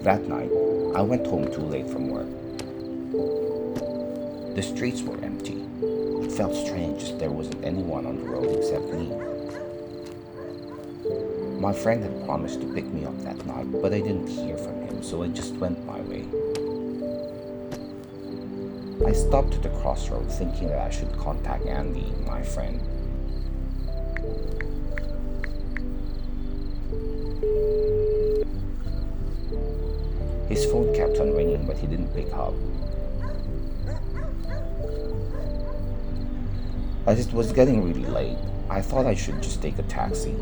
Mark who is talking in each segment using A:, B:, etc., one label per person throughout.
A: That night, I went home too late from work. The streets were empty. It felt strange as there wasn't anyone on the road except me. My friend had promised to pick me up that night, but I didn't hear from him, so I just went my way. I stopped at the crossroad thinking that I should contact Andy, my friend. His phone kept on ringing, but he didn't pick up. As it was getting really late, I thought I should just take a taxi.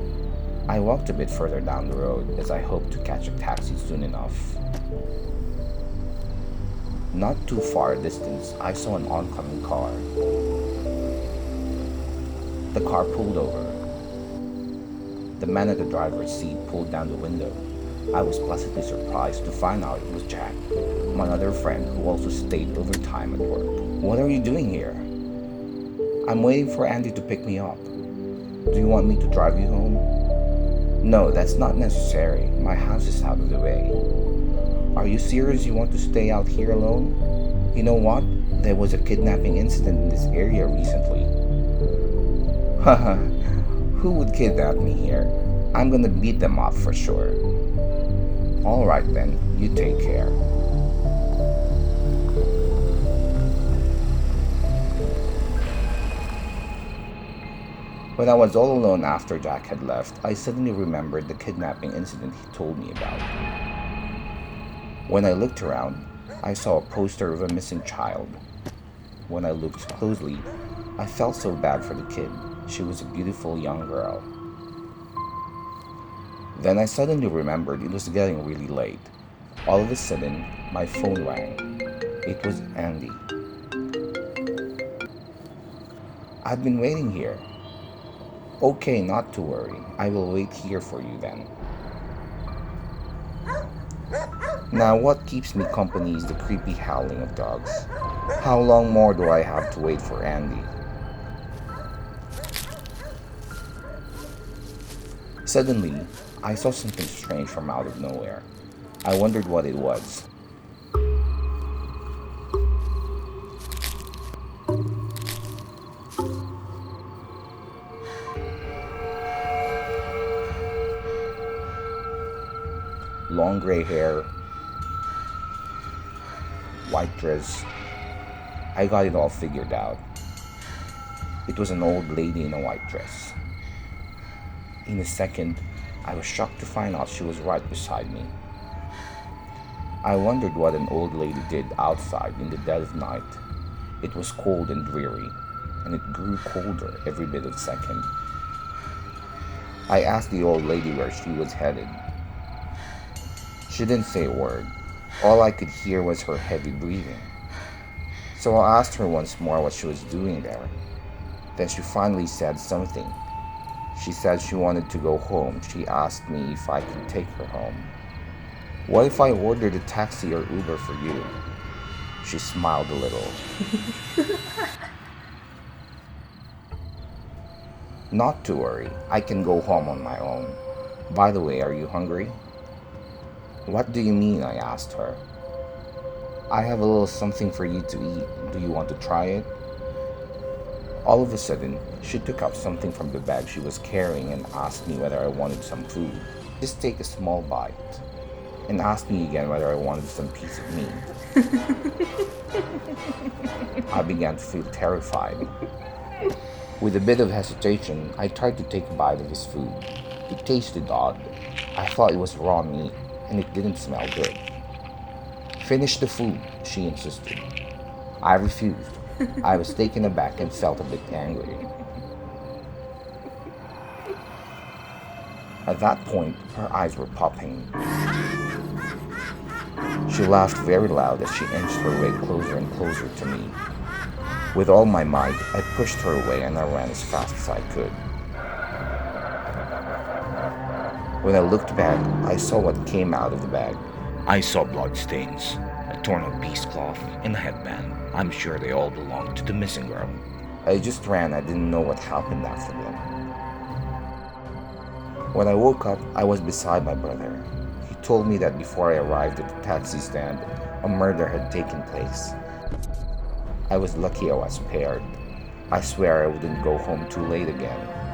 A: I walked a bit further down the road as I hoped to catch a taxi soon enough. Not too far a distance, I saw an oncoming car. The car pulled over. The man at the driver's seat pulled down the window. I was pleasantly surprised to find out it was Jack, my other friend who also stayed overtime at work. "What are you doing here?" "I'm waiting for Andy to pick me up." "Do you want me to drive you home?" "No, that's not necessary. My house is out of the way." "Are you serious you want to stay out here alone?" "You know what? There was a kidnapping incident in this area recently." "Haha, who would kidnap me here? I'm gonna beat them up for sure." "Alright then, you take care." When I was all alone after Jack had left, I suddenly remembered the kidnapping incident he told me about. When I looked around, I saw a poster of a missing child. When I looked closely, I felt so bad for the kid. She was a beautiful young girl. Then I suddenly remembered it was getting really late. All of a sudden, my phone rang. It was Andy. "I've been waiting here." "Okay, not to worry. I will wait here for you then." Now what keeps me company is the creepy howling of dogs. How long more do I have to wait for Andy? Suddenly, I saw something strange from out of nowhere. I wondered what it was. Long gray hair, white dress. I got it all figured out. It was an old lady in a white dress. In a second, I was shocked to find out she was right beside me. I wondered what an old lady did outside in the dead of night. It was cold and dreary, and it grew colder every bit of second. I asked the old lady where she was headed. She didn't say a word. All I could hear was her heavy breathing. So I asked her once more what she was doing there. Then she finally said something. She said she wanted to go home. She asked me if I could take her home. "What if I ordered a taxi or Uber for you?" She smiled a little. "Not to worry. I can go home on my own. By the way, are you hungry?" "What do you mean?" I asked her. "I have a little something for you to eat. Do you want to try it?" All of a sudden, she took up something from the bag she was carrying and asked me whether I wanted some food. Just take a small bite. And asked me again whether I wanted some piece of meat. I began to feel terrified. With a bit of hesitation, I tried to take a bite of his food. It tasted odd. I thought it was raw meat, and it didn't smell good. "Finish the food," she insisted. I refused. I was taken aback and felt a bit angry. At that point, her eyes were popping. She laughed very loud as she inched her way closer and closer to me. With all my might, I pushed her away and I ran as fast as I could. When I looked back, I saw what came out of the bag. I saw blood stains, a torn-up piece-cloth, and a headband. I'm sure they all belonged to the missing girl. I just ran. I didn't know what happened after that. When I woke up, I was beside my brother. He told me that before I arrived at the taxi stand, a murder had taken place. I was lucky I was spared. I swear I wouldn't go home too late again.